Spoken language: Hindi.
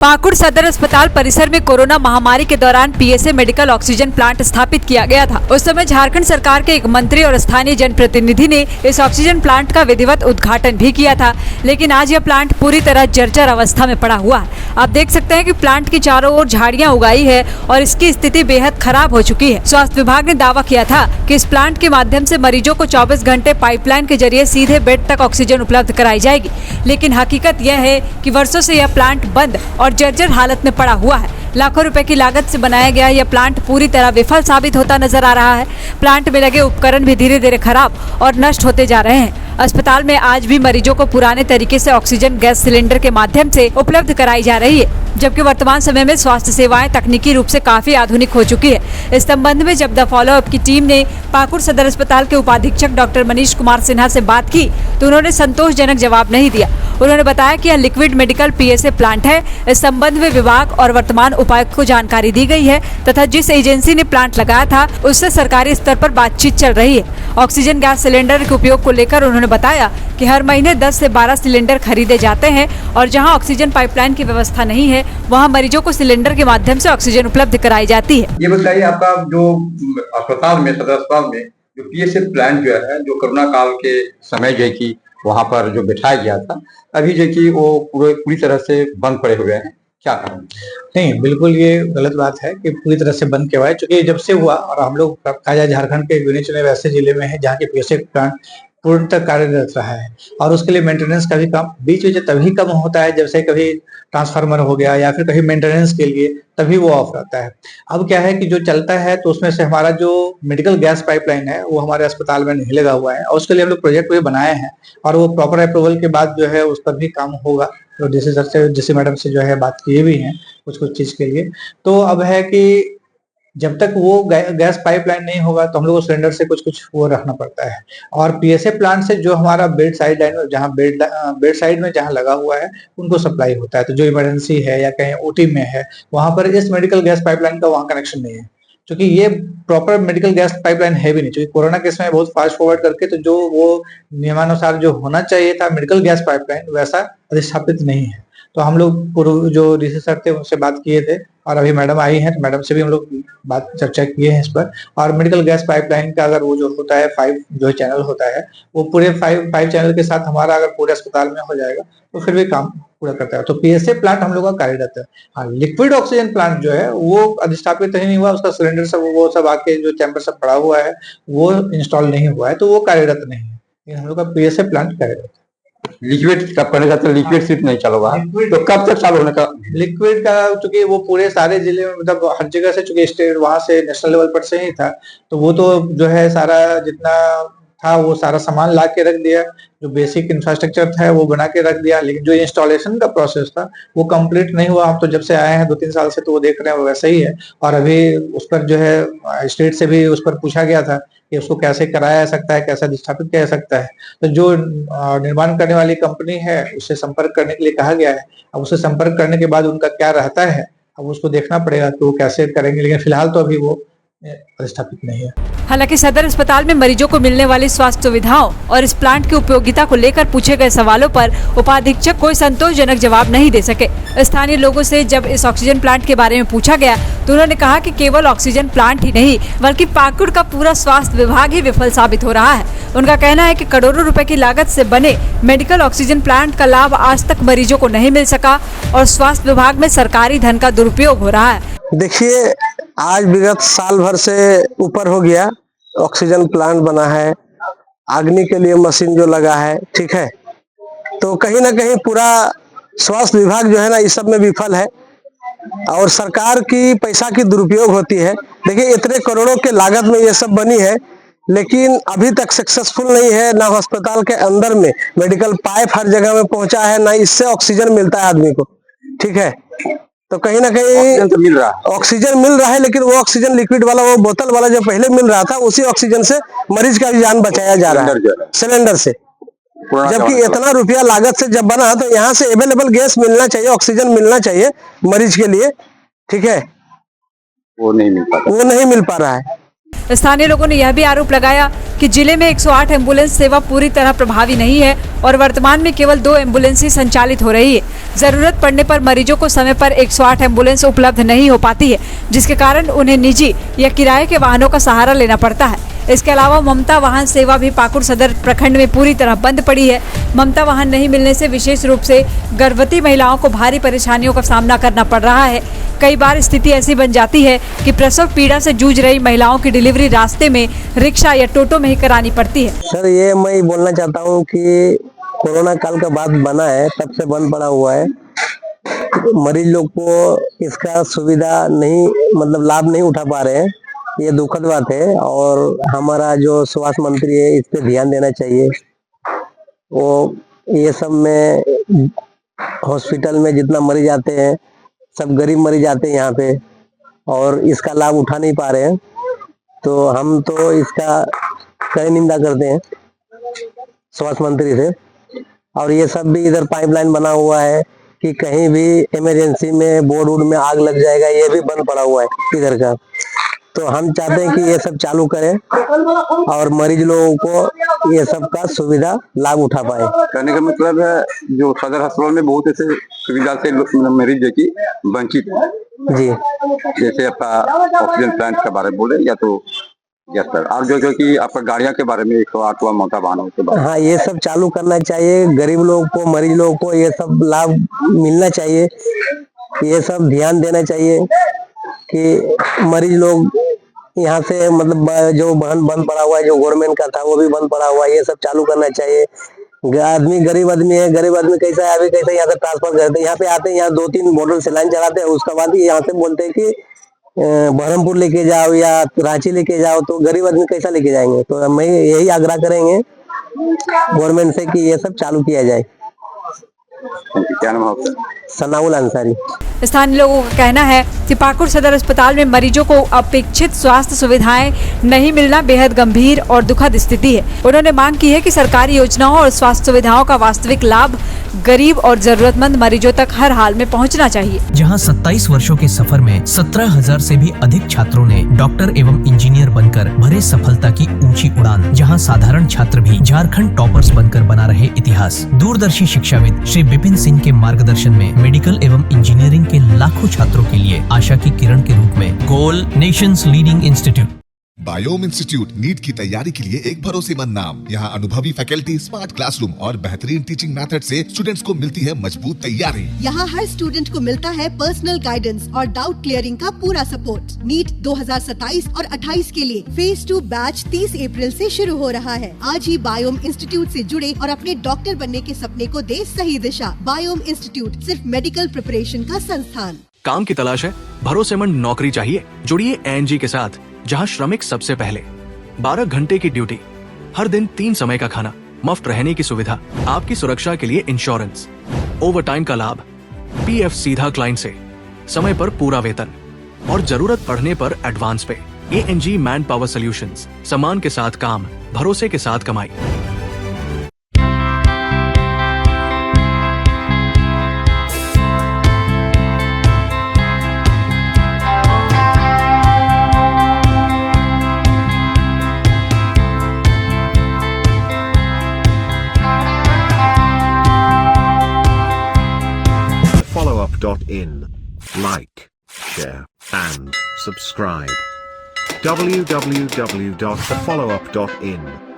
पाकुड़ सदर अस्पताल परिसर में कोरोना महामारी के दौरान पीएसए मेडिकल ऑक्सीजन प्लांट स्थापित किया गया था। उस समय झारखंड सरकार के एक मंत्री और स्थानीय जनप्रतिनिधि ने इस ऑक्सीजन प्लांट का विधिवत उद्घाटन भी किया था, लेकिन आज यह प्लांट पूरी तरह जर्जर अवस्था में पड़ा हुआ है। आप देख सकते हैं कि प्लांट की चारों ओर झाड़ियां उगाई है और इसकी स्थिति बेहद खराब हो चुकी है। स्वास्थ्य विभाग ने दावा किया था कि इस प्लांट के माध्यम से मरीजों को 24 घंटे पाइपलाइन के जरिए सीधे बेड तक ऑक्सीजन उपलब्ध कराई जाएगी, लेकिन हकीकत यह है कि वर्षों से यह प्लांट बंद और जर्जर हालत में पड़ा हुआ है। लाखों रुपए की लागत से बनाया गया यह प्लांट पूरी तरह विफल साबित होता नजर आ रहा है। प्लांट में लगे उपकरण भी धीरे धीरे खराब और नष्ट होते जा रहे हैं। अस्पताल में आज भी मरीजों को पुराने तरीके से ऑक्सीजन गैस सिलेंडर के माध्यम से उपलब्ध कराई जा रही है, जबकि वर्तमान समय में स्वास्थ्य सेवाएं तकनीकी रूप से काफी आधुनिक हो चुकी है। इस संबंध में जब द फॉलो अप की टीम ने पाकुड़ सदर अस्पताल के उपाधीक्षक डॉक्टर मनीष कुमार सिन्हा से बात की तो उन्होंने संतोषजनक जवाब नहीं दिया। उन्होंने बताया कि यह लिक्विड मेडिकल पीएसए प्लांट है। इस संबंध में विभाग और वर्तमान उपायुक्त को जानकारी दी गई है तथा जिस एजेंसी ने प्लांट लगाया था उससे सरकारी स्तर पर बातचीत चल रही है। ऑक्सीजन गैस सिलेंडर के उपयोग को लेकर उन्होंने बताया कि हर महीने 10 से 12 सिलेंडर खरीदे जाते हैं और जहां ऑक्सीजन पाइपलाइन की व्यवस्था नहीं है वहां मरीजों को सिलेंडर के माध्यम से ऑक्सीजन उपलब्ध कराई जाती है। ये बताइए, आपका जो अस्पताल में, सदर अस्पताल में जो पीएसए प्लांट जो है, जो कोरोना काल के समय जो है कि वहां पर जो बिठाया गया था, अभी जो कि वो पूरी तरह से बंद पड़े हुए हैं, क्या कारण? नहीं, बिल्कुल ये गलत बात है कि पूरी तरह से बंद किया हुआ है, क्योंकि जब से हुआ और हम लोग कहा जाए झारखंड के गिने चुने वैसे जिले में है जहाँ के पीएसए प्लांट पूर्णतः कार्यरत रहा है और उसके लिए मेंटेनेंस का भी काम बीच बीच तभी कम होता है, जैसे कभी ट्रांसफार्मर हो गया या फिर कभी मेंटेनेंस के लिए तभी वो ऑफ रहता है। अब क्या है कि जो चलता है तो उसमें से हमारा जो मेडिकल गैस पाइपलाइन है वो हमारे अस्पताल में नहीं लगा हुआ है और उसके लिए हम लोग प्रोजेक्ट भी बनाए हैं और वो प्रॉपर अप्रूवल के बाद जो है उस पर भी काम होगा। तो डीसी सर से, डीसी मैडम से जो है बात किए भी हैं कुछ चीज के लिए। तो अब है कि जब तक वो गैस पाइपलाइन नहीं होगा तो हम लोग को सिलेंडर से कुछ वो रखना पड़ता है और पीएसए प्लांट से जो हमारा बेड साइड लाइन जहाँ बेड साइड में जहाँ लगा हुआ है उनको सप्लाई होता है। तो जो इमरजेंसी है या कहीं ओटी में है वहां पर इस मेडिकल गैस पाइपलाइन का वहाँ कनेक्शन नहीं है, क्योंकि ये प्रॉपर मेडिकल गैस पाइपलाइन है भी नहीं। क्योंकि कोरोना के समय बहुत फास्ट फॉरवर्ड करके तो जो वो नियमानुसार जो होना चाहिए था मेडिकल गैस पाइपलाइन वैसा अधिस्थापित नहीं है। तो हम लोग जो डीसी सर थे उनसे बात किए थे और अभी मैडम आई हैं तो मैडम से भी हम लोग बात चर्चा किए हैं इस पर। और मेडिकल गैस पाइपलाइन का अगर वो जो होता है 5 जो चैनल होता है वो पूरे 5 चैनल के साथ हमारा अगर पूरे अस्पताल में हो जाएगा तो फिर भी काम पूरा करता है। तो पीएसए प्लांट हम लोग का कार्यरत है। हाँ, लिक्विड ऑक्सीजन प्लांट जो है वो अधिस्थापित ही नहीं हुआ, उसका सिलेंडर सब वो सब आके जो चैम्बर सब पड़ा हुआ है वो इंस्टॉल नहीं हुआ है, तो वो कार्यरत नहीं है। हम लोग का पीएसए प्लांट कार्यरत है। लिक्विड कब करने का? तो लिक्विड सिर्फ नहीं चल रहा, तो कब तक चालू होने का? लिक्विड का चूंकि वो पूरे सारे जिले में मतलब हर जगह से चूंकि स्टेट वहां से नेशनल लेवल पर से ही था तो वो तो जो है सारा जितना था वो सारा सामान ला के रख दिया, जो बेसिक इंफ्रास्ट्रक्चर था वो बना के रख दिया, लेकिन जो इंस्टॉलेशन का प्रोसेस था वो कंप्लीट नहीं हुआ। हम तो जब से आए हैं 2-3 साल से तो वो देख रहे हैं वो वैसा ही है। और अभी उस पर जो है स्टेट से भी उस पर पूछा गया था कि उसको कैसे कराया जा सकता है, कैसे अधिस्थापित किया जा सकता है। तो जो निर्माण करने वाली कंपनी है उससे संपर्क करने के लिए कहा गया है। अब उससे संपर्क करने के बाद उनका क्या रहता है अब उसको देखना पड़ेगा कि वो कैसे करेंगे, लेकिन फिलहाल तो अभी वो स्थापित नहीं है। हालांकि सदर अस्पताल में मरीजों को मिलने वाली स्वास्थ्य सुविधाओं और इस प्लांट की उपयोगिता को लेकर पूछे गए सवालों पर उपाधीक्षक कोई संतोषजनक जवाब नहीं दे सके। स्थानीय लोगों से जब इस ऑक्सीजन प्लांट के बारे में पूछा गया तो उन्होंने कहा कि केवल ऑक्सीजन प्लांट ही नहीं बल्कि पाकुड़ का पूरा स्वास्थ्य विभाग ही विफल साबित हो रहा है। उनका कहना है कि करोड़ों रुपए की लागत से बने मेडिकल ऑक्सीजन प्लांट का लाभ आज तक मरीजों को नहीं मिल सका और स्वास्थ्य विभाग में सरकारी धन का दुरुपयोग हो रहा है। देखिए, आज विगत साल भर से ऊपर हो गया ऑक्सीजन प्लांट बना है, अग्नि के लिए मशीन जो लगा है, ठीक है, तो कहीं ना कहीं पूरा स्वास्थ्य विभाग जो है ना इस सब में विफल है और सरकार की पैसा की दुरुपयोग होती है। देखिए, इतने करोड़ों के लागत में ये सब बनी है लेकिन अभी तक सक्सेसफुल नहीं है। ना अस्पताल के अंदर में मेडिकल पाइप हर जगह में पहुंचा है, ना इससे ऑक्सीजन मिलता है आदमी को, ठीक है। तो कहीं ना कहीं ऑक्सीजन मिल रहा है लेकिन वो ऑक्सीजन लिक्विड वाला, वो बोतल वाला जो पहले मिल रहा था उसी ऑक्सीजन से मरीज का भी जान बचाया जा रहा है सिलेंडर से। जबकि इतना रुपया लागत से जब बना तो यहाँ से अवेलेबल गैस मिलना चाहिए, ऑक्सीजन मिलना चाहिए मरीज के लिए, ठीक है, वो नहीं मिल पा रहा है। वो नहीं मिल पा रहा है। स्थानीय लोगों ने यह भी आरोप लगाया कि जिले में 108 एम्बुलेंस सेवा पूरी तरह प्रभावी नहीं है और वर्तमान में केवल 2 एम्बुलेंस ही संचालित हो रही है। जरूरत पड़ने पर मरीजों को समय पर 108 एम्बुलेंस उपलब्ध नहीं हो पाती है, जिसके कारण उन्हें निजी या किराए के वाहनों का सहारा लेना पड़ता है। इसके अलावा ममता वाहन सेवा भी पाकुड़ सदर प्रखंड में पूरी तरह बंद पड़ी है। ममता वाहन नहीं मिलने से विशेष रूप से गर्भवती महिलाओं को भारी परेशानियों का सामना करना पड़ रहा है। कई बार स्थिति ऐसी बन जाती है कि प्रसव पीड़ा से जूझ रही महिलाओं की डिलीवरी रास्ते में रिक्शा या टोटो में ही करानी पड़ती है। सर, ये मैं बोलना चाहता हूँ कि कोरोना काल का बाद बना है, तब से बंद पड़ा हुआ है। मरीज लोग को इसका सुविधा नहीं, मतलब लाभ नहीं उठा पा रहे हैं। ये दुखद बात है और हमारा जो स्वास्थ्य मंत्री है इस पे ध्यान देना चाहिए। वो ये सब में हॉस्पिटल में जितना मरीज आते हैं सब गरीब मरीज आते हैं यहाँ पे और इसका लाभ उठा नहीं पा रहे हैं, तो हम तो इसका कड़ी निंदा करते हैं स्वास्थ्य मंत्री से। और ये सब भी इधर पाइपलाइन बना हुआ है कि कहीं भी इमरजेंसी में बोर्ड में आग लग जाएगा, ये भी बंद पड़ा हुआ है इधर का। तो हम चाहते हैं कि ये सब चालू करें और मरीज लोगों को ये सब का सुविधा लाभ उठा पाए। कहने का मतलब है जो सदर अस्पताल में बहुत ऐसे सुविधा से मरीज जो की वंचित है जी, जैसे आपका ऑक्सीजन प्लांट के बारे में बोले या तो यस सर, और जो कि आपका गाड़ियां के बारे में 108 हुआ ममता वाहनों के बारे में, हाँ ये सब चालू करना चाहिए। गरीब लोगों को, मरीज लोगों को ये सब लाभ मिलना चाहिए। ये सब ध्यान देना चाहिए कि मरीज लोग यहाँ से, मतलब जो वाहन बंद पड़ा हुआ है, जो गवर्नमेंट का था वो भी बंद पड़ा हुआ है, ये सब चालू करना चाहिए। आदमी गरीब आदमी है, गरीब आदमी कैसा है, अभी कैसे यहाँ से ट्रांसफर करते हैं, यहाँ पे आते हैं, यहाँ 2-3 बोतल सलाइन चढ़ाते हैं, उसके बाद यहाँ से बोलते हैं कि बहरमपुर लेके जाओ या रांची लेके जाओ, तो गरीब आदमी कैसा लेके जाएंगे। तो हम यही आग्रह करेंगे गवर्नमेंट से कि ये सब चालू किया जाए। क्या नाम है? सनाउल अंसारी। स्थानीय लोगों का कहना है कि पाकुड़ सदर अस्पताल में मरीजों को अपेक्षित स्वास्थ्य सुविधाएं नहीं मिलना बेहद गंभीर और दुखद स्थिति है। उन्होंने मांग की है कि सरकारी योजनाओं और स्वास्थ्य सुविधाओं का वास्तविक लाभ गरीब और जरूरतमंद मरीजों तक हर हाल में पहुंचना चाहिए। जहां 27 वर्षों के सफर में 17,000 से भी अधिक छात्रों ने डॉक्टर एवं इंजीनियर बनकर भरे सफलता की ऊंची उड़ान, जहां साधारण छात्र भी झारखंड टॉपर्स बनकर बना रहे इतिहास। दूरदर्शी शिक्षाविद श्री विपिन सिंह के मार्गदर्शन में मेडिकल एवं इंजीनियरिंग के लाखों छात्रों के लिए आशा की किरण के रूप में goal nations leading institute. Biome institute NEET की तैयारी के लिए एक भरोसेमंद नाम। यहाँ अनुभवी फैकल्टी, स्मार्ट क्लासरूम और बेहतरीन टीचिंग मेथड से स्टूडेंट्स को मिलती है मजबूत तैयारी। यहाँ हर स्टूडेंट को मिलता है पर्सनल गाइडेंस और डाउट क्लियरिंग का पूरा सपोर्ट। नीट 2027 और 28 के लिए फेज 2 बैच 30 अप्रैल से शुरू हो रहा है। आज ही बायोम इंस्टीट्यूट से जुड़े और अपने डॉक्टर बनने के सपने को दे सही दिशा। बायोम इंस्टीट्यूट सिर्फ मेडिकल प्रिपरेशन का संस्थान। काम की तलाश है, भरोसेमंद नौकरी चाहिए, जुड़िए एनजी के साथ, जहां श्रमिक सबसे पहले। 12 घंटे की ड्यूटी, हर दिन 3 समय का खाना, मुफ्त रहने की सुविधा, आपकी सुरक्षा के लिए इंश्योरेंस, ओवर टाइम का लाभ, पीएफ सीधा क्लाइंट से, समय पर पूरा वेतन और जरूरत पड़ने पर एडवांस पे। एएनजी मैन पावर सॉल्यूशंस, सम्मान के साथ काम, भरोसे के साथ कमाई। followup.in. Like, share, and subscribe. www.thefollowup.in